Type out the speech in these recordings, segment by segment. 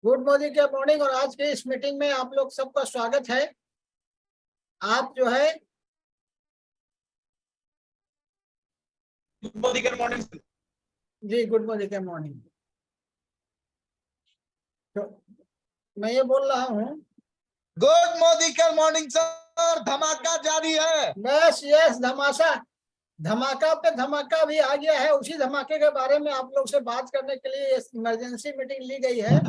Good morning के morning. और आज के इस मीटिंग में आप लोग सबका स्वागत है। आप जो है गुड मॉर्निंग जी, गुड मॉर्निंग के मॉर्निंग। तो मैं ये बोल रहा हूँ, गुड मॉर्निंग सर, धमाका जारी है। बस यस, धमाका पे धमाका भी आ गया है। उसी धमाके के बारे में आप लोग से बात करने के लिए इमरजेंसी मीटिंग ली गई है।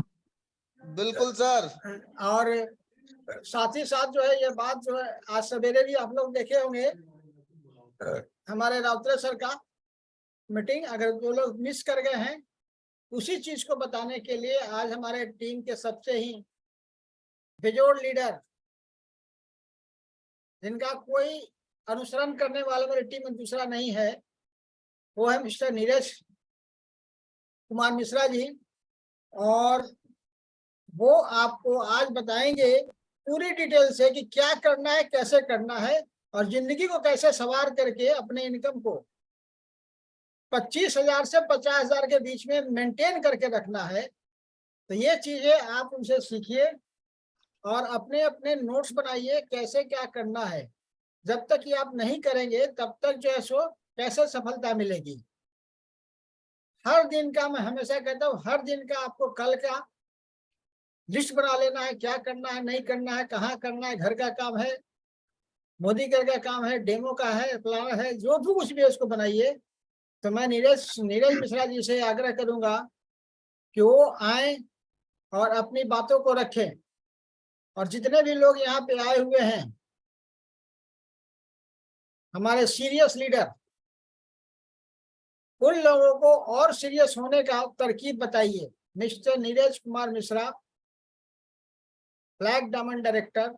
बिल्कुल सर। और साथ ही साथ जो है ये बात जो है आज सवेरे भी आप लोग देखे होंगे हमारे राउतरे सर का मीटिंग। अगर जो लोग मिस कर गए हैं, उसी चीज को बताने के लिए आज हमारे टीम के सबसे ही बेजोड़ लीडर, जिनका कोई अनुसरण करने वाला मेरी टीम में दूसरा नहीं है, वो है मिस्टर नीरज कुमार मिश्रा जी। और वो आपको आज बताएंगे पूरी डिटेल से कि क्या करना है, कैसे करना है, और जिंदगी को कैसे सवार करके अपने इनकम को 25,000 से 50,000 के बीच में मेंटेन करके रखना है। तो ये चीजें आप उनसे सीखिए और अपने अपने नोट्स बनाइए कैसे क्या करना है। जब तक ये आप नहीं करेंगे तब तक जो है सो कैसे सफलता मिलेगी। हर दिन का, मैं हमेशा कहता हूँ, हर दिन का आपको कल का लिस्ट बना लेना है, क्या करना है, नहीं करना है, कहाँ करना है, घर का काम है, मोदी कर का काम है, डेमो का है, प्लान है, जो भी कुछ भी है उसको बनाइए। तो मैं नीरज मिश्रा जी से आग्रह करूंगा कि वो आए और अपनी बातों को रखें। और जितने भी लोग यहाँ पे आए हुए हैं, हमारे सीरियस लीडर, उन लोगों को और सीरियस होने का तरकीब बताइए। Mister Neeraj Kumar Mishra, black diamond director.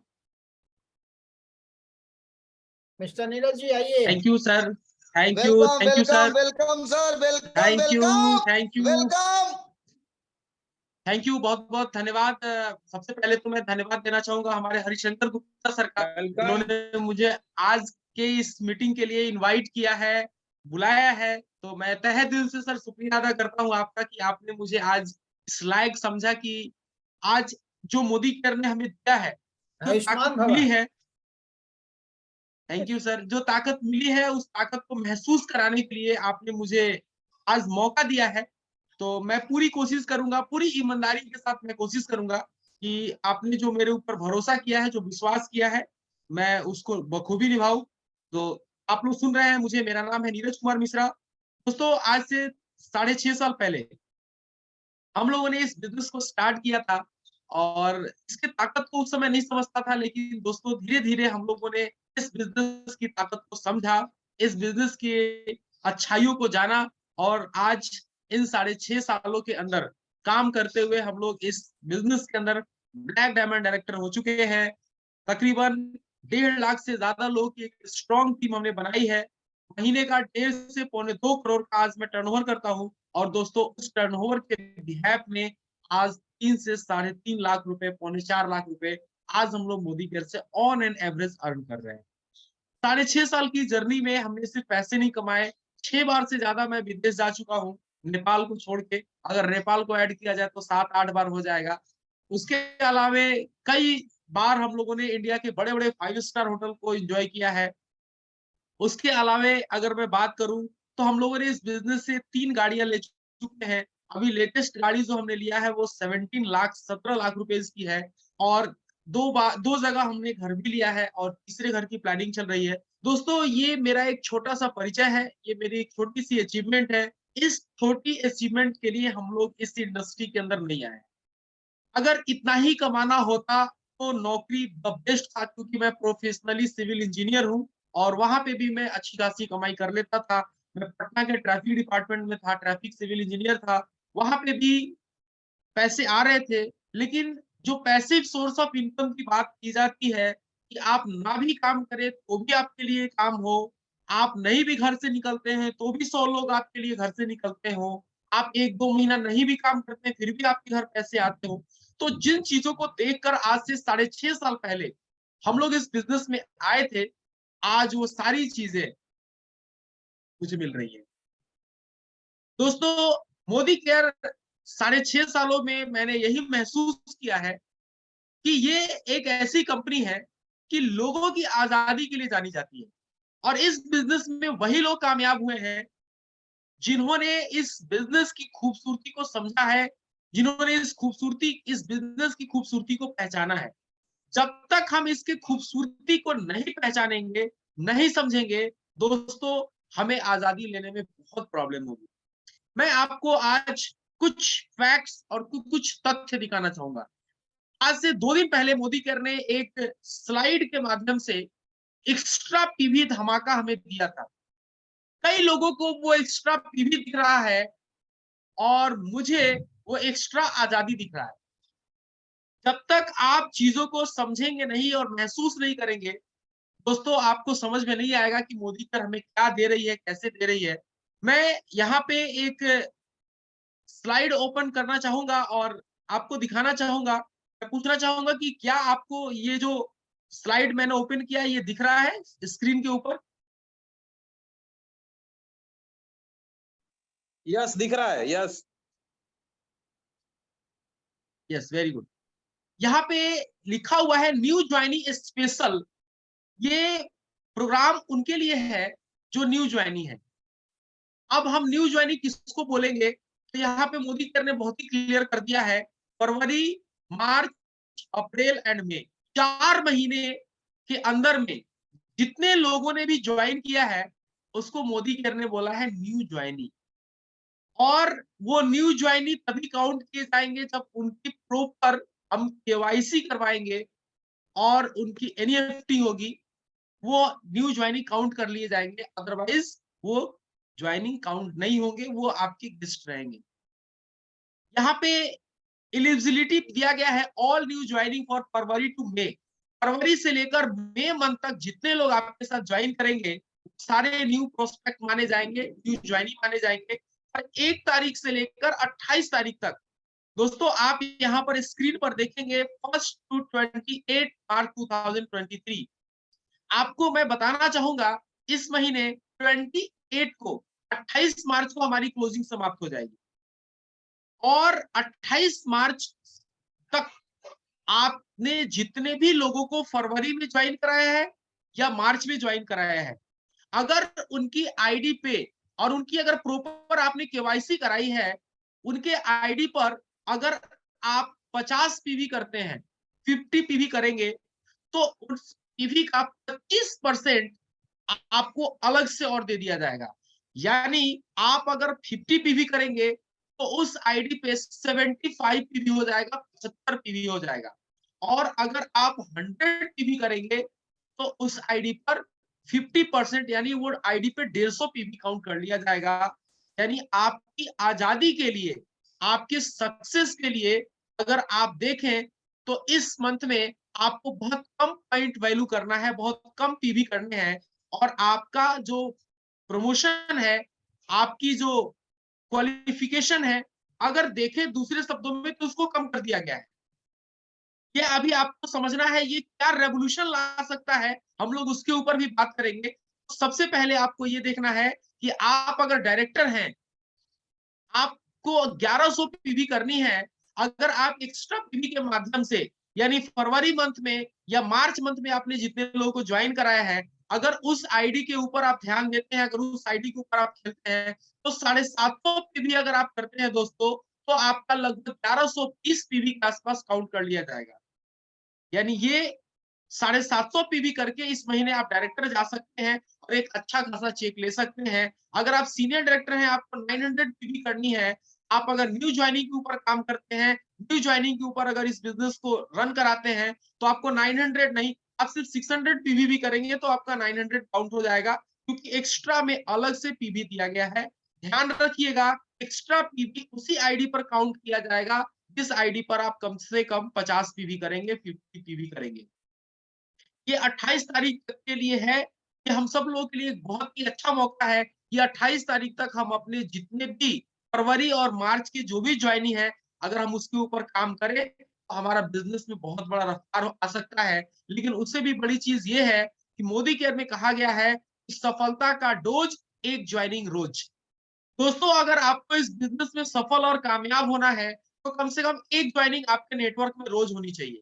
Mister Neeraj ji आइए। Thank you sir, thank you sir, welcome sir, thank you welcome. Thank you, बहुत बहुत धन्यवाद। सबसे पहले तो मैं धन्यवाद देना चाहूंगा हमारे हरिशंकर गुप्ता सर का, जिन्होंने मुझे आज के इस मीटिंग के लिए इनवाइट किया है, बुलाया है। तो मैं तहे दिल से सर शुक्रिया अदा करता हूँ आपका कि आपने मुझे आज इस लायक समझा कि आज जो मोदी केयर ने हमें दिया है, जो आयुष्मान ताकत भवा। मिली है, थैंक यू सर, जो ताकत मिली है उस ताकत को महसूस कराने के लिए आपने मुझे आज मौका दिया है। तो मैं पूरी कोशिश करूंगा, पूरी ईमानदारी के साथ मैं कोशिश करूंगा कि आपने जो मेरे ऊपर भरोसा किया है, जो विश्वास किया है, मैं उसको बखूबी निभाऊं। तो आप लोग सुन रहे हैं मुझे, मेरा नाम है नीरज कुमार मिश्रा। दोस्तों, आज से 6.5 साल पहले हम लोगों ने इस बिजनेस को स्टार्ट किया था और इसकी ताकत को उस समय नहीं समझता था, लेकिन दोस्तों धीरे धीरे हम लोगों ने इस बिजनेस की ताकत को समझा, इस बिजनेस की अच्छाइयों को जाना, और आज इन 6.5 सालों के अंदर काम करते हुए हम लोग इस बिजनेस के अंदर ब्लैक डायमंड डायरेक्टर हो चुके हैं। तकरीबन 1.5 लाख से ज्यादा लोगों की एक स्ट्रॉन्ग टीम हमने बनाई है। महीने का 1.5 से पौने 2 करोड़ का आज मैं टर्नओवर करता हूं। और दोस्तों, उस टर्नओवर के बिहाफ में आज 3 से 3.5 लाख रुपए, पौने 4 लाख रुपए आज हम लोग मोदी केयर से ऑन एन एवरेज अर्न कर रहे हैं। 6.5 साल की जर्नी में हमने सिर्फ पैसे नहीं कमाए, 6 बार से ज्यादा मैं विदेश जा चुका हूँ, नेपाल को छोड़ के। अगर नेपाल को ऐड किया जाए तो 7-8 बार हो जाएगा। उसके अलावे कई बार हम लोगों ने इंडिया के बड़े बड़े 5 स्टार होटल को एंजॉय किया है। उसके अलावे अगर मैं बात करूं तो हम लोगों ने इस बिजनेस से 3 गाड़ियां ले चुके हैं। अभी लेटेस्ट गाड़ी जो हमने लिया है वो 17 लाख रुपए की है। और दो जगह हमने घर भी लिया है और तीसरे घर की प्लानिंग चल रही है। दोस्तों, ये मेरा एक छोटा सा परिचय है, ये मेरी एक छोटी सी अचीवमेंट है। इस छोटी अचीवमेंट के लिए हम लोग इस इंडस्ट्री के अंदर नहीं आए। अगर इतना ही कमाना होता तो नौकरी द बेस्ट था, क्योंकि मैं प्रोफेशनली सिविल इंजीनियर हूं और वहां पे भी मैं अच्छी खासी कमाई कर लेता था। मैं पटना के ट्रैफिक डिपार्टमेंट में था, ट्रैफिक सिविल इंजीनियर था। वहां पे भी पैसे आ रहे थे। लेकिन जो पैसिव सोर्स ऑफ इनकम की बात की जाती है कि आप ना भी काम करें तो भी आपके लिए काम हो, आप नहीं भी घर से निकलते हैं तो भी 100 लोग आपके लिए घर से निकलते हो, आप 1-2 महीना नहीं भी काम करते फिर भी आपके घर पैसे आते हो। तो जिन चीजों को देखकर आज से 6.5 साल पहले हम लोग इस बिजनेस में आए थे, आज वो सारी चीजें मुझे मिल रही है। दोस्तों, मोदी केयर 6.5 सालों में मैंने यही महसूस किया है कि ये एक ऐसी कंपनी है कि लोगों की आजादी के लिए जानी जाती है। और इस बिजनेस में वही लोग कामयाब हुए हैं जिन्होंने इस बिजनेस की खूबसूरती को समझा है, जिन्होंने इस बिजनेस की खूबसूरती को पहचाना है। जब तक हम इसकी खूबसूरती को नहीं पहचानेंगे, नहीं समझेंगे, दोस्तों, हमें आजादी लेने में बहुत प्रॉब्लम होगी। मैं आपको आज कुछ फैक्ट्स और कुछ तथ्य दिखाना चाहूंगा। आज से 2 दिन पहले मोदी केयर ने एक स्लाइड के माध्यम से एक्स्ट्रा पीवी धमाका हमें दिया था। कई लोगों को वो एक्स्ट्रा पीवी दिख रहा है और मुझे वो एक्स्ट्रा आजादी दिख रहा है। जब तक आप चीजों को समझेंगे नहीं और महसूस नहीं करेंगे, दोस्तों, आपको समझ में नहीं आएगा कि मोदी केयर हमें क्या दे रही है, कैसे दे रही है। मैं यहाँ पे एक स्लाइड ओपन करना चाहूंगा और आपको दिखाना चाहूंगा। मैं पूछना चाहूंगा कि क्या आपको ये जो स्लाइड मैंने ओपन किया ये दिख रहा है स्क्रीन के ऊपर? यस, दिख रहा है। Yes yes, very good. यहाँ पे लिखा हुआ है न्यू ज्वाइनी स्पेशल। ये प्रोग्राम उनके लिए है जो न्यू ज्वाइनी है। अब हम न्यू ज्वाइनी किसको बोलेंगे, तो यहाँ पे मोदी केयर ने बहुत ही क्लियर कर दिया है। फरवरी, मार्च, अप्रैल एंड मई, 4 महीने के अंदर में जितने लोगों ने भी ज्वाइन किया है उसको मोदी केयर ने बोला है न्यू ज्वाइनी। और वो न्यू ज्वाइनी तभी काउंट किए जाएंगे जब उनकी प्रॉपर हम केवाईसी करवाएंगे और उनकी एनईएफटी होगी, वो न्यू ज्वाइनिंग काउंट कर लिए जाएंगे। अदरवाइज वो ज्वाइनिंग काउंट नहीं होंगे, वो आपके गेस्ट रहेंगे। यहाँ पे एलिजिबिलिटी दिया गया है all new joining for February to May. फरवरी से लेकर मई मंथ तक जितने लोग आपके साथ ज्वाइन करेंगे सारे न्यू प्रोस्पेक्ट माने जाएंगे, न्यू ज्वाइनिंग माने जाएंगे। और 1 तारीख से लेकर 28 तारीख तक, दोस्तों, आप यहाँ पर स्क्रीन पर देखेंगे 1 to 28 मार्च 2023। आपको मैं बताना चाहूंगा इस महीने 28 को, 28 मार्च को हमारी क्लोजिंग समाप्त हो जाएगी और 28 मार्च तक आपने जितने भी लोगों को फरवरी में ज्वाइन कराया है या मार्च में ज्वाइन कराया है, अगर उनकी आईडी पे और उनकी अगर प्रॉपर आपने केवाईसी कराई है, उनके आईडी पर अगर आप 50 पीवी करते हैं, 50 पीवी करेंगे, तो उस पीवी का 25% आपको अलग से और दे दिया जाएगा। यानी आप अगर 50 पीवी करेंगे तो उस आईडी पे 75 पीवी हो जाएगा, 75 पीवी हो जाएगा। और अगर आप 100 पीवी करेंगे तो उस आईडी पर 50% यानी वो आईडी पे 150 पीवी काउंट कर लिया जाएगा। यानी आपकी आजादी के लिए, आपके सक्सेस के लिए अगर आप देखें तो इस मंथ में आपको बहुत कम पॉइंट वैल्यू करना है, बहुत कम पीवी करने हैं और आपका जो प्रमोशन है, आपकी जो क्वालिफिकेशन है, अगर देखें दूसरे शब्दों में तो उसको कम कर दिया गया है। ये अभी आपको समझना है ये क्या रेवोल्यूशन ला सकता है, हम लोग उसके ऊपर भी बात करेंगे। सबसे पहले आपको ये देखना है कि आप अगर डायरेक्टर हैं, आपको 1100 पीवी करनी है। अगर आप एक्स्ट्रा पीवी के माध्यम से यानी फरवरी मंथ में या मार्च मंथ में आपने जितने लोगों को ज्वाइन कराया है, अगर उस आईडी के ऊपर आप ध्यान देते हैं, अगर उस आईडी के ऊपर आप खेलते हैं, तो 750 पीवी अगर आप करते हैं दोस्तों, तो आपका लगभग 1130 पीवी के आसपास काउंट कर लिया जाएगा। यानी ये 750 पीवी करके इस महीने आप डायरेक्टर जा सकते हैं और एक अच्छा खासा चेक ले सकते हैं। अगर आप सीनियर डायरेक्टर हैं, आपको 900 पीवी करनी है, आप अगर न्यू ज्वाइनिंग के ऊपर काम करते हैं, न्यू ज्वाइनिंग के ऊपर अगर इस बिजनेस को रन कराते हैं, तो आपको 900 नहीं, आप सिर्फ 600 पीवी भी करेंगे तो आपका 900 काउंट हो जाएगा, क्योंकि एक्स्ट्रा में अलग से पीवी दिया गया है। ध्यान रखिएगा, एक्स्ट्रा पीवी उसी आईडी पर काउंट किया जाएगा जिस आईडी पर आप कम से कम 50 पीवी करेंगे, 50 पीवी करेंगे। ये 28 तारीख तक के लिए है। ये हम सब लोगों के लिए बहुत ही अच्छा मौका है। ये 28 तारीख तक हम अपने जितने भी फरवरी और मार्च की जो भी ज्वाइनिंग है, अगर हम उसके ऊपर काम करें तो हमारा बिजनेस में बहुत बड़ा रफ्तार आ सकता है। लेकिन उससे भी बड़ी चीज ये है कि मोदी केयर में कहा गया है कि सफलता का डोज एक ज्वाइनिंग रोज। दोस्तों अगर आपको इस बिजनेस में सफल और कामयाब होना है तो कम से कम एक ज्वाइनिंग आपके नेटवर्क में रोज होनी चाहिए।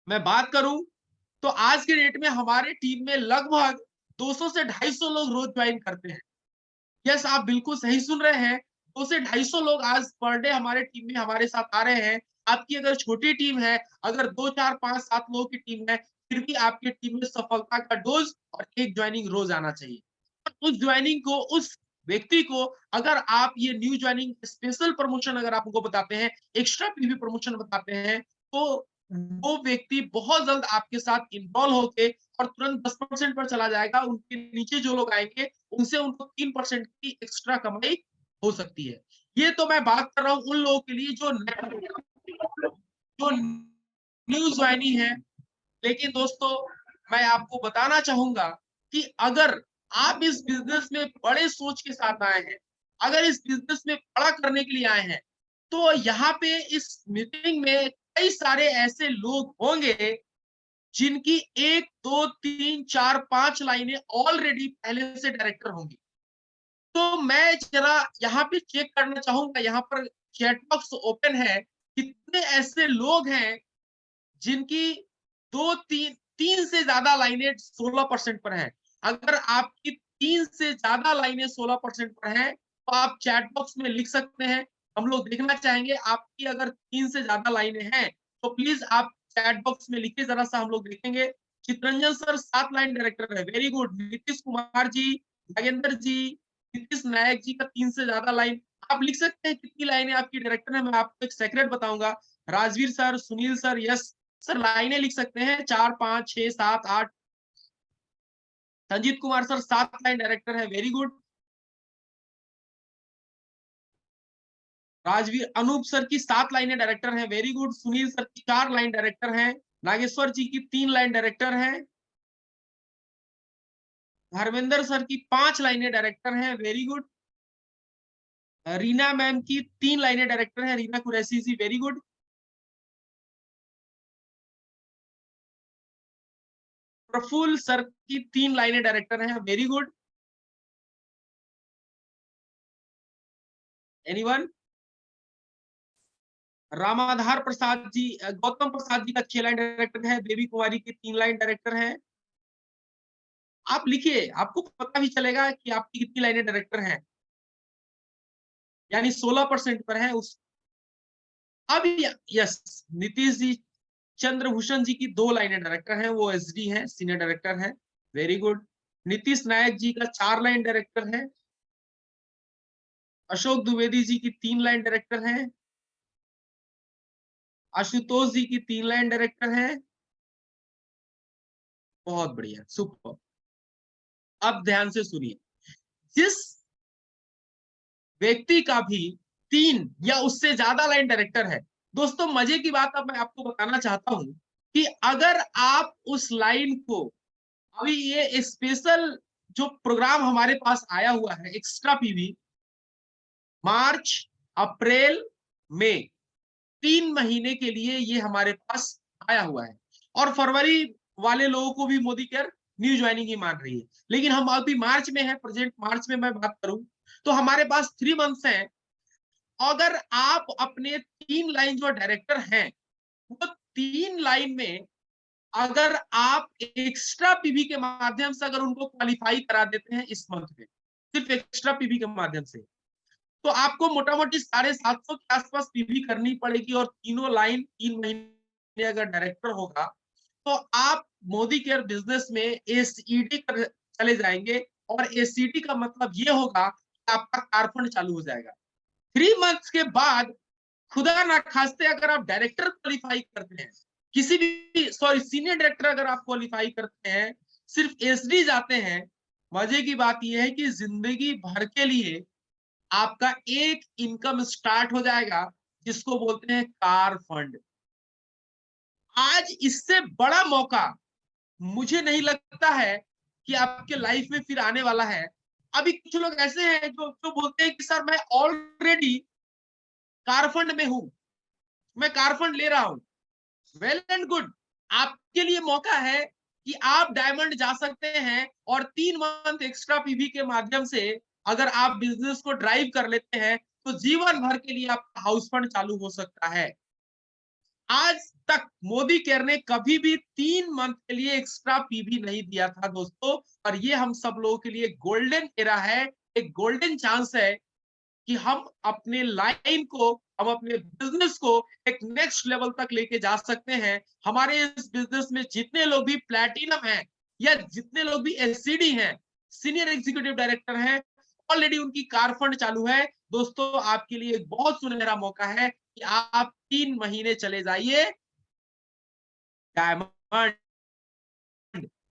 मैं बात करूं तो आज के डेट में हमारे टीम में लगभग 200 से 250 लोग रोज ज्वाइन करते हैं। यस, आप बिल्कुल सही सुन रहे हैं, 200 से 250 लोग आज पर डे हमारे टीम में हमारे साथ आ रहे हैं। आपकी अगर छोटी टीम है, अगर 2 4 5 7 लोगों की टीम है, फिर भी आपकी टीम में सफलता का डोज और एक ज्वाइनिंग रोज आना चाहिए। उस ज्वाइनिंग को, उस व्यक्ति को अगर आप ये न्यू ज्वाइनिंग स्पेशल प्रमोशन अगर आप उनको बताते हैं, एक्स्ट्रा पीवी प्रमोशन बताते हैं, तो वो व्यक्ति बहुत जल्द आपके साथ इन्वॉल्व होके और तुरंत 10% पर चला जाएगा। उनके नीचे जो लोग आएंगे उनसे उनको 3% की एक्स्ट्रा कमाई हो सकती है। ये तो मैं बात कर रहा हूं उन लोगों के लिए जो न्यू ज्वाइनिंग है। लेकिन दोस्तों मैं आपको बताना चाहूंगा कि अगर आप इस बिजनेस में बड़े सोच के साथ आए हैं, अगर इस बिजनेस में बड़ा करने के लिए आए हैं, तो यहाँ पे इस मीटिंग में कई सारे ऐसे लोग होंगे जिनकी 1 2 3 4 5 लाइनें ऑलरेडी पहले से डायरेक्टर होंगी। तो मैं जरा यहाँ पे चेक करना चाहूंगा, यहाँ पर चैट बॉक्स ओपन है, कितने ऐसे लोग हैं जिनकी 2 3 से ज्यादा लाइनें 16% पर है। अगर आपकी 3 से ज्यादा लाइनें 16% पर है तो आप चैट बॉक्स में लिख सकते हैं, हम लोग देखना चाहेंगे। आपकी अगर 3 से ज्यादा लाइनें हैं तो प्लीज आप चैट बॉक्स में लिखिए, जरा सा हम लोग देखेंगे। चित्रंजन सर 7 लाइन डायरेक्टर है, वेरी गुड। नीतीश कुमार जी, नागेंद्र जी, नीतीश नायक जी का 3 से ज्यादा लाइन। आप लिख सकते हैं कितनी लाइनें आपकी डायरेक्टर है, मैं आपको एक सेक्रेट बताऊंगा। Rajveer sir, Sunil sir, yes sir, लाइनें लिख सकते हैं 4 5 6 7 8। Sanjeet Kumar sir 7 line director है, very good. Rajveer Anoop sir की 7 लाइनें डायरेक्टर हैं, वेरी गुड। सुनील सर की 4 लाइन डायरेक्टर हैं। नागेश्वर जी की 3 लाइन डायरेक्टर हैं। धर्मेंद्र सर की 5 लाइनें डायरेक्टर हैं, वेरी गुड। रीना मैम की 3 लाइनें डायरेक्टर हैं, रीना कुरैशी जी, वेरी गुड। प्रफुल्ल सर की 3 लाइनें डायरेक्टर हैं, very good. Anyone? Ramadhar Prasad ji, Gautam Prasad ji का 6 लाइन डायरेक्टर है, बेबी कुमारी की 3 लाइन डायरेक्टर है। आप लिखिए, आपको पता भी चलेगा कि आपकी कितनी लाइनें डायरेक्टर हैं, यानी 16% पर है उस। अब यस, नीतीश जी चंद्रभूषण जी की 2 लाइनें डायरेक्टर हैं, वो एसडी हैं, सीनियर डायरेक्टर हैं, वेरी गुड। नीतीश नायक जी का 4 लाइन डायरेक्टर है। अशोक द्विवेदी जी की 3 लाइन डायरेक्टर हैं। आशुतोष जी की 3 लाइन डायरेक्टर हैं। बहुत बढ़िया, सुपर। अब ध्यान से सुनिए, जिस व्यक्ति का भी 3 या उससे ज्यादा लाइन डायरेक्टर है, दोस्तों मजे की बात अब मैं आपको बताना चाहता हूं कि अगर आप उस लाइन को, अभी ये स्पेशल जो प्रोग्राम हमारे पास आया हुआ है एक्स्ट्रा पीवी, मार्च अप्रैल मई 3 महीने के लिए ये हमारे पास आया हुआ है, और फरवरी वाले लोगों को भी मोदी केयर न्यू ज्वाइनिंग ही मान रही है। लेकिन हम अभी मार्च में है, प्रेजेंट मार्च में मैं बात करूं तो हमारे पास 3 मंथ्स हैं। अगर आप अपने 3 लाइन जो डायरेक्टर हैं, वो 3 लाइन में अगर आप एक्स्ट्रा पीवी के माध्यम से अगर उनको क्वालिफाई करा देते हैं इस मंथ में, सिर्फ एक्स्ट्रा पीवी के माध्यम से, तो आपको मोटा मोटी 750 के आसपास पीवी करनी पड़ेगी, और तीनों लाइन 3 महीने अगर डायरेक्टर होगा तो आप मोदी केयर बिजनेस में एसीडी कर चले जाएंगे। और एसीडी का मतलब ये होगा कि आपका कारफंड चालू हो जाएगा। 3 मंथ्स के बाद खुदा ना खास्ते अगर आप डायरेक्टर क्वालिफाई करते हैं, किसी भी सीनियर डायरेक्टर अगर आप क्वालिफाई करते हैं, सिर्फ एसडी जाते हैं, मजे की बात यह है कि जिंदगी भर के लिए आपका एक इनकम स्टार्ट हो जाएगा, जिसको बोलते हैं कार फंड। आज इससे बड़ा मौका मुझे नहीं लगता है कि आपके लाइफ में फिर आने वाला है। अभी कुछ लोग ऐसे हैं जो बोलते हैं कि सर मैं ऑलरेडी कार फंड में हूं, मैं कार फंड ले रहा हूं। वेल एंड गुड, आपके लिए मौका है कि आप डायमंड जा सकते हैं और 3 मंथ एक्स्ट्रा पीवी के माध्यम से अगर आप बिजनेस को ड्राइव कर लेते हैं तो जीवन भर के लिए आपका हाउस फंड चालू हो सकता है। आज तक मोदी केयर ने कभी भी 3 मंथ के लिए एक्स्ट्रा पीवी नहीं दिया था दोस्तों, और ये हम सब लोगों के लिए गोल्डन एरा है, एक गोल्डन चांस है कि हम अपने लाइन को, हम अपने बिजनेस को एक नेक्स्ट लेवल तक लेके जा सकते हैं। हमारे इस बिजनेस में जितने लोग भी प्लैटिनम हैं या जितने लोग भी एससीडी हैं, सीनियर एग्जीक्यूटिव डायरेक्टर हैं, ऑलरेडी उनकी कार फंड चालू है। दोस्तों आपके लिए एक बहुत सुनहरा मौका है कि आप 3 महीने चले जाइए डायमंड,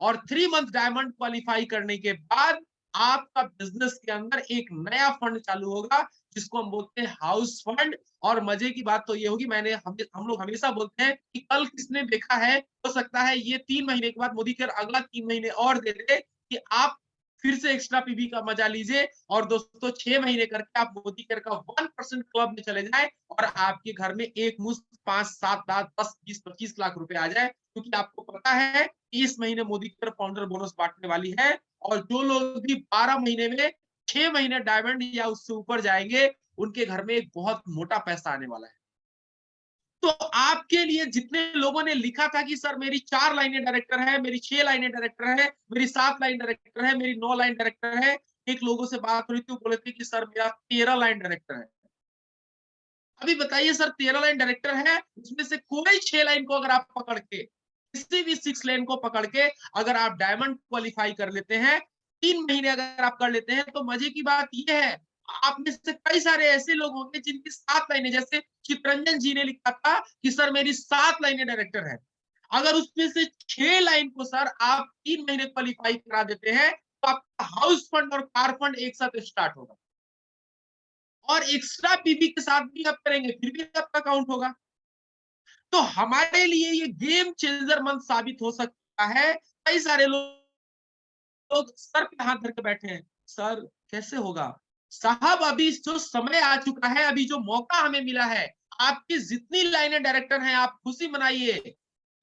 और 3 मंथ डायमंड क्वालिफाई करने के बाद आपका बिजनेस के अंदर एक नया फंड चालू होगा जिसको हम बोलते हैं हाउस फंड। और मजे की बात तो ये होगी, हम लोग हमेशा बोलते हैं कि कल किसने देखा है, हो सकता है ये 3 महीने के बाद मोदी केयर अगला 3 महीने और दे दे कि आप फिर से एक्स्ट्रा पीवी का मजा लीजिए। और दोस्तों 6 महीने करके आप मोदी केयर का 1% क्लब में चले जाए और आपके घर में एक मुश्त 5, 7, 10, 20, 25 लाख रुपए आ जाए, क्योंकि आपको पता है कि इस महीने मोदी केयर फाउंडर बोनस बांटने वाली है। और जो लोग भी 12 महीने में 6 महीने डायमंड या उससे ऊपर जाएंगे, उनके घर में एक बहुत मोटा पैसा आने वाला है। तो आपके लिए जितने लोगों ने लिखा था कि सर मेरी 4 लाइनें डायरेक्टर है, मेरी 6 लाइनें डायरेक्टर है, मेरी 7 लाइन डायरेक्टर है, मेरी 9 लाइन डायरेक्टर है, एक लोगों से बात हुई थी, बोले थे कि सर मेरा 13 लाइन डायरेक्टर है। अभी बताइए सर 13 लाइन डायरेक्टर है, उसमें से कोई 6 लाइन को अगर आप पकड़ के, किसी भी 6 लाइन को पकड़ के अगर आप डायमंड क्वालिफाई कर लेते हैं, 3 महीने अगर आप कर लेते हैं, तो मजे की बात यह है आप में से कई सारे ऐसे लोग होंगे जिनकी 7 लाइनें, जैसे चित्रंजन जी ने लिखा था कि सर मेरी 7 लाइनें डायरेक्टर है। अगर उसमें से 6 लाइन को सर आप 3 महीने क्वालिफाई करा देते हैं, तो आपका हाउस फंड और कार फंड एक साथ स्टार्ट होगा, और एक्स्ट्रा पीवी के साथ भी आप करेंगे फिर भी आपका काउंट होगा। तो हमारे लिए ये गेम चेंजर मंथ साबित हो सकता है। कई सारे लोग सर पे हाथ धर के बैठे हैं, सर कैसे होगा साहब, अभी जो समय आ चुका है, अभी जो मौका हमें मिला है, आपकी जितनी लाइनें डायरेक्टर हैं आप खुशी मनाइए।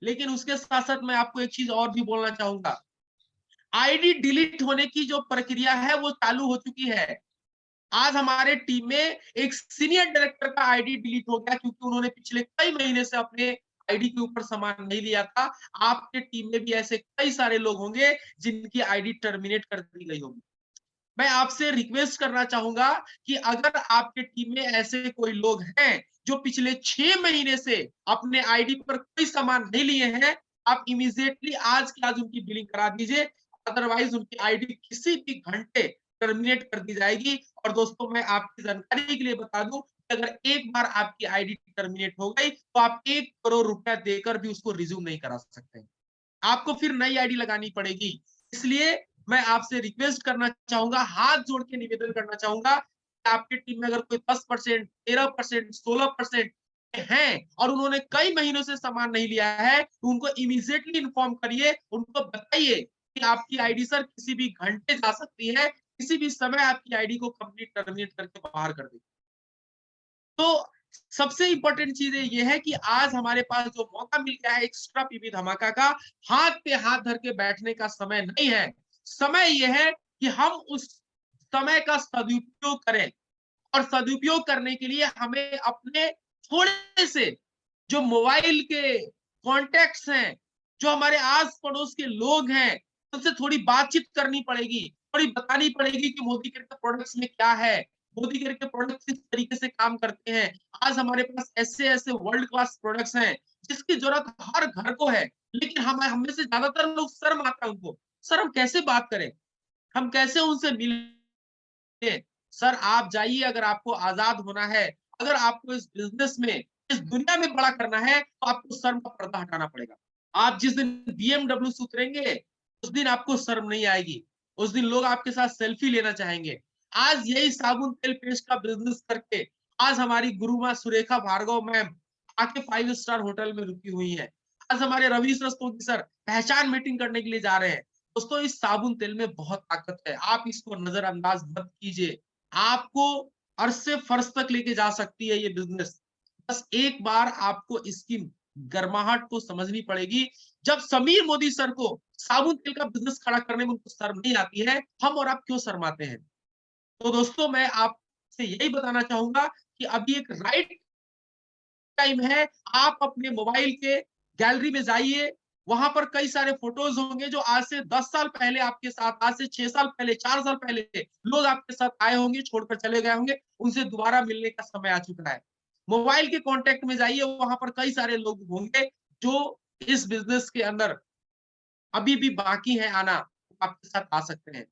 लेकिन उसके साथ साथ मैं आपको एक चीज और भी बोलना चाहूंगा, आईडी डिलीट होने की जो प्रक्रिया है वो चालू हो चुकी है। आज हमारे टीम में एक सीनियर डायरेक्टर का आईडी डिलीट हो गया क्योंकि उन्होंने पिछले कई महीने से अपने आईडी के ऊपर सामान नहीं लिया था। आपके टीम में भी ऐसे कई सारे लोग होंगे जिनकी आईडी टर्मिनेट कर दी गई होगी। मैं आपसे रिक्वेस्ट करना चाहूंगा कि अगर आपके टीम में ऐसे कोई लोग हैं जो पिछले 6 महीने से अपने आईडी पर कोई सामान नहीं लिए हैं, आप इमीडिएटली आज के आज उनकी बिलिंग करा दीजिए, अदरवाइज उनकी आईडी किसी भी घंटे टर्मिनेट कर दी जाएगी। और दोस्तों मैं आपकी जानकारी के लिए बता दूं कि अगर एक बार आपकी आईडी टर्मिनेट हो गई तो आप 1 करोड़ रुपया देकर भी उसको रिज्यूम नहीं करा सकते, आपको फिर नई आईडी लगानी पड़ेगी। इसलिए मैं आपसे रिक्वेस्ट करना चाहूंगा, हाथ जोड़ के निवेदन करना चाहूंगा कि आपकी टीम में अगर कोई 10%, 13%, 16% हैं और उन्होंने कई महीनों से सामान नहीं लिया है, तो उनको इमीडिएटली इन्फॉर्म करिए, उनको बताइए कि आपकी आईडी सर किसी भी घंटे जा सकती है, किसी भी समय आपकी आईडी को कंप्लीट टर्मिनेट करके बाहर कर देगी। तो सबसे इंपॉर्टेंट चीज ये है कि आज हमारे पास जो मौका मिल गया है एक्स्ट्रा पीवी धमाका का, हाथ पे हाथ धर के बैठने का समय नहीं है। समय यह है कि हम उस समय का सदुपयोग करें, और सदुपयोग करने के लिए हमें अपने थोड़े से जो मोबाइल के कॉन्टेक्ट्स हैं, जो हमारे आस पड़ोस के लोग हैं, उनसे थोड़ी बातचीत करनी पड़ेगी, थोड़ी बतानी पड़ेगी कि मोदी केयर के प्रोडक्ट्स में क्या है, मोदी केयर के प्रोडक्ट्स किस तरीके से काम करते हैं। आज हमारे पास ऐसे ऐसे वर्ल्ड क्लास प्रोडक्ट्स हैं जिसकी जरूरत हर घर को है, लेकिन हमें से ज्यादातर लोग शर्म आता है उनको, सर हम कैसे बात करें, हम कैसे उनसे मिले। सर आप जाइए, अगर आपको आजाद होना है, अगर आपको इस बिजनेस में, इस दुनिया में बड़ा करना है, तो आपको शर्म का पर्दा हटाना पड़ेगा। आप जिस दिन BMW से उतरेंगे उस दिन आपको शर्म नहीं आएगी, उस दिन लोग आपके साथ सेल्फी लेना चाहेंगे। आज यही साबुन तेल पेस्ट का बिजनेस करके आज हमारी गुरु माँ सुरेखा भार्गव मैम आके 5 स्टार होटल में रुकी हुई है। आज हमारे रवीश रस्तोगी सर पहचान मीटिंग करने के लिए जा रहे हैं। दोस्तों इस साबुन तेल में बहुत ताकत है, आप इसको नजरअंदाज मत कीजिए, आपको अर्श से फर्श तक लेके जा सकती है ये बिजनेस। बस एक बार आपको इसकी गर्माहट को समझनी पड़ेगी। जब समीर मोदी सर को साबुन तेल का बिजनेस खड़ा करने में उनको शर्म नहीं आती है, हम और आप क्यों शर्माते हैं। तो दोस्तों मैं आपसे यही बताना चाहूंगा कि अभी एक राइट टाइम है, आप अपने मोबाइल के गैलरी में जाइए, वहां पर कई सारे फोटोज होंगे जो आज से 10 साल पहले आपके साथ, आज से 6 साल पहले, 4 साल पहले लोग आपके साथ आए होंगे, छोड़कर चले गए होंगे, उनसे दोबारा मिलने का समय आ चुका है। मोबाइल के कांटेक्ट में जाइए, वहां पर कई सारे लोग होंगे जो इस बिजनेस के अंदर अभी भी बाकी है आना, आपके साथ आ सकते हैं।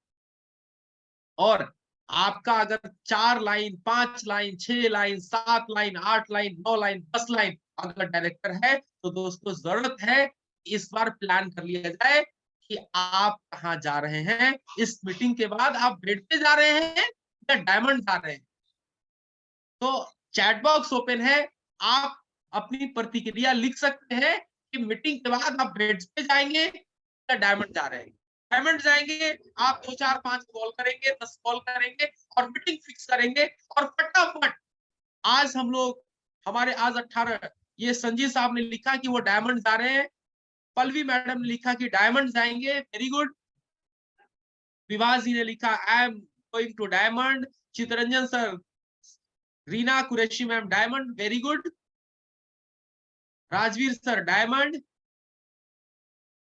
और आपका अगर 4 line, 5 line, 6 line, 7 line, 8 line, 9 line, 10 line अगर डायरेक्टर है, तो दोस्तों जरूरत है इस बार प्लान कर लिया जाए कि आप कहाँ जा रहे हैं। इस मीटिंग के बाद आप बेड पे जा रहे हैं या डायमंड जा रहे हैं। तो चैट बॉक्स ओपन है, आप अपनी प्रतिक्रिया लिख सकते हैं कि मीटिंग के बाद आप बेड पे जाएंगे या डायमंड जा रहे हैं। डायमंड जाएंगे, आप 2 4 5 कॉल करेंगे, 10 कॉल करेंगे और मीटिंग फिक्स करेंगे और फटाफट आज हम लोग हमारे आज 18 ये संजीव साहब ने लिखा कि वो डायमंड जा रहे हैं, पल्लवी मैडम ने लिखा कि डायमंड जाएंगे, वेरी गुड। विवास जी ने लिखा I am going to diamond. Chitranjan sir, Reena Qureshi ma'am diamond, very good. Rajveer sir diamond.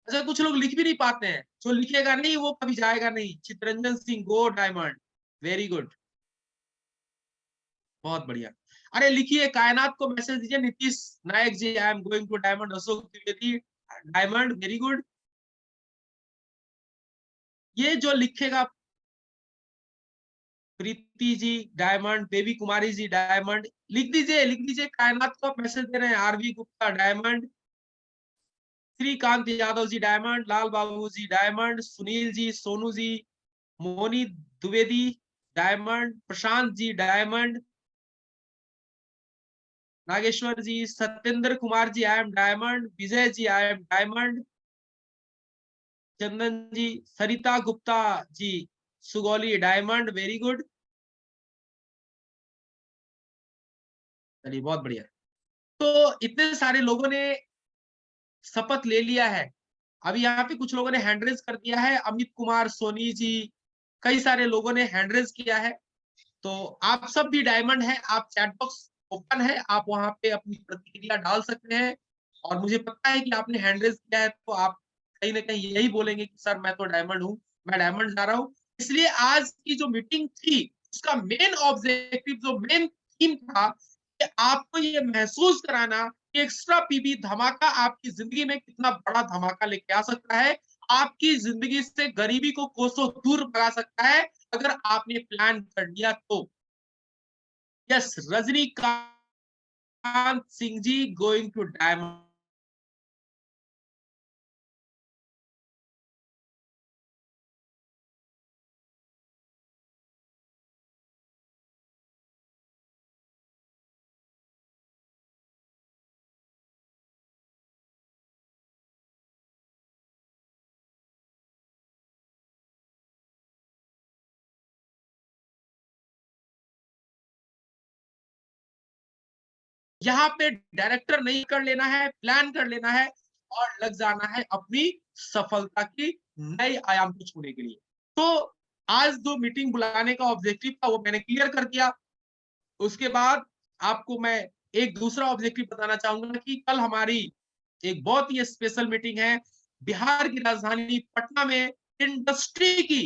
अच्छा, कुछ लोग लिख भी नहीं पाते हैं, जो लिखेगा नहीं वो कभी जाएगा नहीं। Chitranjan Singh go diamond, very good, बहुत बढ़िया। अरे लिखिए, कायनात को मैसेज दीजिए। Nitish Nayak ji, I am going to diamond. Ashok Dwivedi diamond, very good. ये जो लिखेगा, प्रीति जी डायमंड, बेबी कुमारी जी डायमंड, लिख दीजिए। कायनात को आप मैसेज दे रहे हैं। RV Gupta diamond, Shrikant Yadav ji diamond, Lal Babu ji diamond, Sunil ji, Sonu ji, Moni Dwivedi diamond, Prashant ji diamond, Nageshwar ji, Satyendra Kumar ji I am diamond, Vijay ji I am diamond, Chandan ji, Sarita Gupta ji Sugauli diamond, very good. चलिए बहुत बढ़िया। तो इतने सारे लोगों ने शपथ ले लिया है। अभी यहाँ पे कुछ लोगों ने हैंड रेज कर दिया है, अमित कुमार सोनी जी, कई सारे लोगों ने हैंड रेज किया है। तो आप सब भी डायमंड है, आप चैट बॉक्स ओपन है, आप वहां पे अपनी प्रतिक्रिया डाल सकते हैं। और मुझे पता है कि आपने हैंड रेज किया है, तो आप कहीं ना कहीं यही बोलेंगे कि सर मैं तो डायमंड हूँ, मैं डायमंड जा रहा हूँ। इसलिए आज की जो मीटिंग थी उसका मेन ऑब्जेक्टिव, जो मेन थीम था, कि आपको ये महसूस कराना कि एक्स्ट्रा पीबी धमाका आपकी जिंदगी में कितना बड़ा धमाका लेके आ सकता है, आपकी जिंदगी से गरीबी को कोसों दूर भगा सकता है अगर आपने प्लान कर लिया तो। Yes, Rajnikant Singh ji going to diamond. यहाँ पे डायरेक्टर नहीं कर लेना है, प्लान कर लेना है और लग जाना है अपनी सफलता की नए आयाम को छूने के लिए। तो आज जो मीटिंग बुलाने का ऑब्जेक्टिव था वो मैंने क्लियर कर दिया। उसके बाद आपको मैं एक दूसरा ऑब्जेक्टिव बताना चाहूंगा कि कल हमारी एक बहुत ही स्पेशल मीटिंग है बिहार की राजधानी पटना में। इंडस्ट्री की,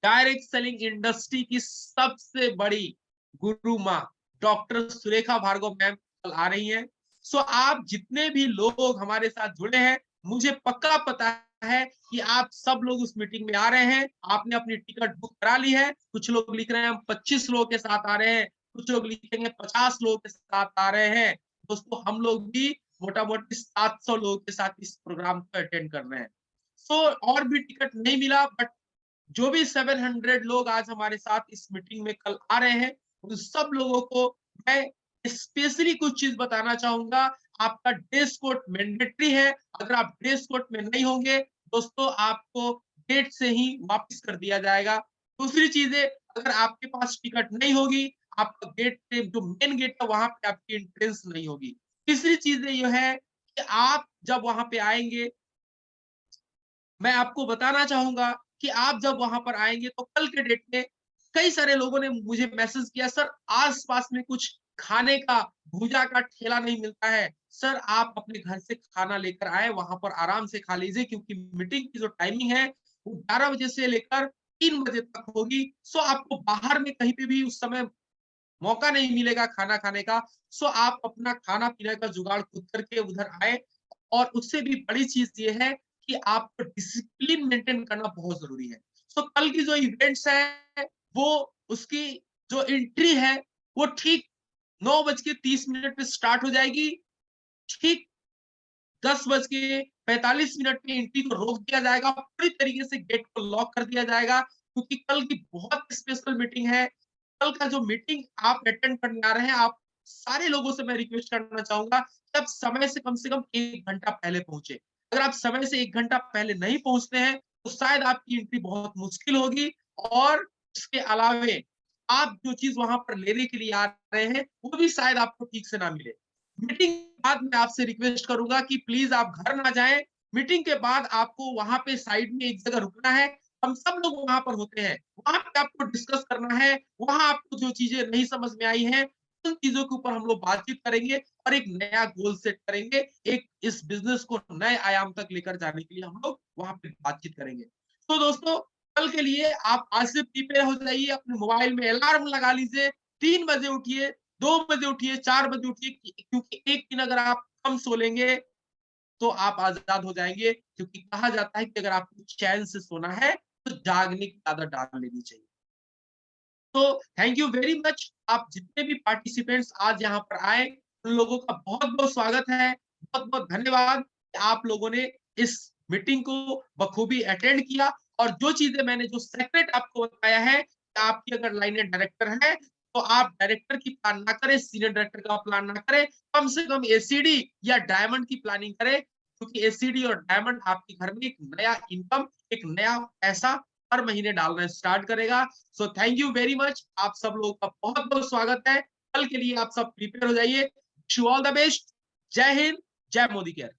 डायरेक्ट सेलिंग इंडस्ट्री की सबसे बड़ी गुरु माँ डॉक्टर सुरेखा भार्गव मैम कल आ रही हैं। सो आप जितने भी लोग हमारे साथ जुड़े हैं, मुझे पक्का पता है कि आप सब लोग उस मीटिंग में आ रहे हैं। आपने अपनी टिकट बुक करा ली है। कुछ लोग लिख रहे हैं हम 25 लोगों के साथ आ रहे हैं, कुछ लोग लिखेंगे 50 लोगों के साथ आ रहे हैं। दोस्तों हम लोग भी मोटा मोटी 700 लोगों के साथ इस प्रोग्राम को अटेंड कर रहे हैं। सो और भी टिकट नहीं मिला, बट जो भी 700 लोग आज हमारे साथ इस मीटिंग में कल आ रहे हैं, उन सब लोगों को मैं स्पेशली कुछ चीज बताना चाहूंगा। आपका ड्रेस कोड मैंडेटरी है। अगर आप ड्रेस कोड में नहीं होंगे दोस्तों, आपको गेट से ही वापस कर दिया जाएगा। दूसरी चीज है, अगर आपके पास टिकट नहीं होगी, आपका गेट से जो मेन गेट है वहां पे आपकी एंट्रेंस नहीं होगी। तीसरी चीज ये है कि आप जब वहां पे आएंगे, मैं आपको बताना चाहूंगा कि आप जब वहां पर आएंगे तो कल के डेट में कई सारे लोगों ने मुझे मैसेज किया, सर आसपास में कुछ खाने का भुजा का ठेला नहीं मिलता है, सर आप अपने घर से खाना लेकर आए, वहां पर आराम से खा लीजिए, क्योंकि मीटिंग की जो टाइमिंग है वो 11 बजे से लेकर 3 बजे तक होगी। सो आपको बाहर में कहीं पे भी उस समय मौका नहीं मिलेगा खाना खाने का। सो आप अपना खाना पीने का जुगाड़ खुद करके उधर आए। और उससे भी बड़ी चीज ये है कि आपको डिसिप्लिन मेंटेन करना बहुत जरूरी है। सो कल की जो इवेंट्स है वो उसकी जो एंट्री है वो ठीक 9:30 पे स्टार्ट हो जाएगी। ठीक 10:45 पे एंट्री को रोक दिया जाएगा, पूरी तरीके से गेट को लॉक कर दिया जाएगा, क्योंकि कल की बहुत स्पेशल मीटिंग है। कल का जो मीटिंग आप अटेंड करने आ रहे हैं, आप सारे लोगों से मैं रिक्वेस्ट करना चाहूंगा कि आप समय से कम 1 घंटा पहले पहुंचे। अगर आप समय से 1 घंटा पहले नहीं पहुंचते हैं तो शायद आपकी एंट्री बहुत मुश्किल होगी। और इसके अलावे आप जो चीज वहां पर लेने के लिए आ रहे हैं वो भी शायद आपको ठीक से ना मिले। मीटिंग के बाद मैं आपसे रिक्वेस्ट करूंगा कि प्लीज आप घर ना जाएं। मीटिंग के बाद आपको वहां पे साइड में एक जगह रुकना है। हम सब लोग वहां पर होते हैं, वहां पे आपको डिस्कस करना है। वहां आपको जो चीजें नहीं समझ में आई हैं उन चीजों के ऊपर हम लोग बातचीत करेंगे और एक नया गोल सेट करेंगे। एक इस बिजनेस को नए आयाम तक लेकर जाने के लिए हम लोग वहां पे बातचीत करेंगे। तो दोस्तों, कल के लिए आप आज से प्रिपेयर हो जाइए, अपने मोबाइल में अलार्म लगा लीजिए। 3 बजे उठिए, 2 बजे उठिए, 4 बजे उठिए, क्योंकि एक दिन अगर आप कम सो लेंगे तो आप आजाद हो जाएंगे। क्योंकि कहा जाता है कि अगर आपको चैन से सोना है तो जागने की आदत डाल लेनी चाहिए। तो थैंक यू वेरी मच। आप जितने भी पार्टिसिपेंट्स आज यहाँ पर आए उन लोगों का बहुत बहुत स्वागत है। बहुत बहुत धन्यवाद कि आप लोगों ने इस मीटिंग को बखूबी अटेंड किया। और जो चीजें मैंने जो सेक्रेट आपको बताया है कि आपकी अगर लाइनें डायरेक्टर है तो आप डायरेक्टर की प्लान ना करें, सीनियर डायरेक्टर का प्लान ना करें, कम से कम एसीडी या डायमंड की प्लानिंग करें। क्योंकि एसीडी और डायमंड आपके घर में एक नया इनकम, एक नया पैसा हर महीने डालना स्टार्ट करेगा। So thank you very much. आप सब लोगों का बहुत बहुत स्वागत है। कल के लिए आप सब प्रिपेयर हो जाइए। Wish you all the best. जय हिंद, जय मोदी केयर।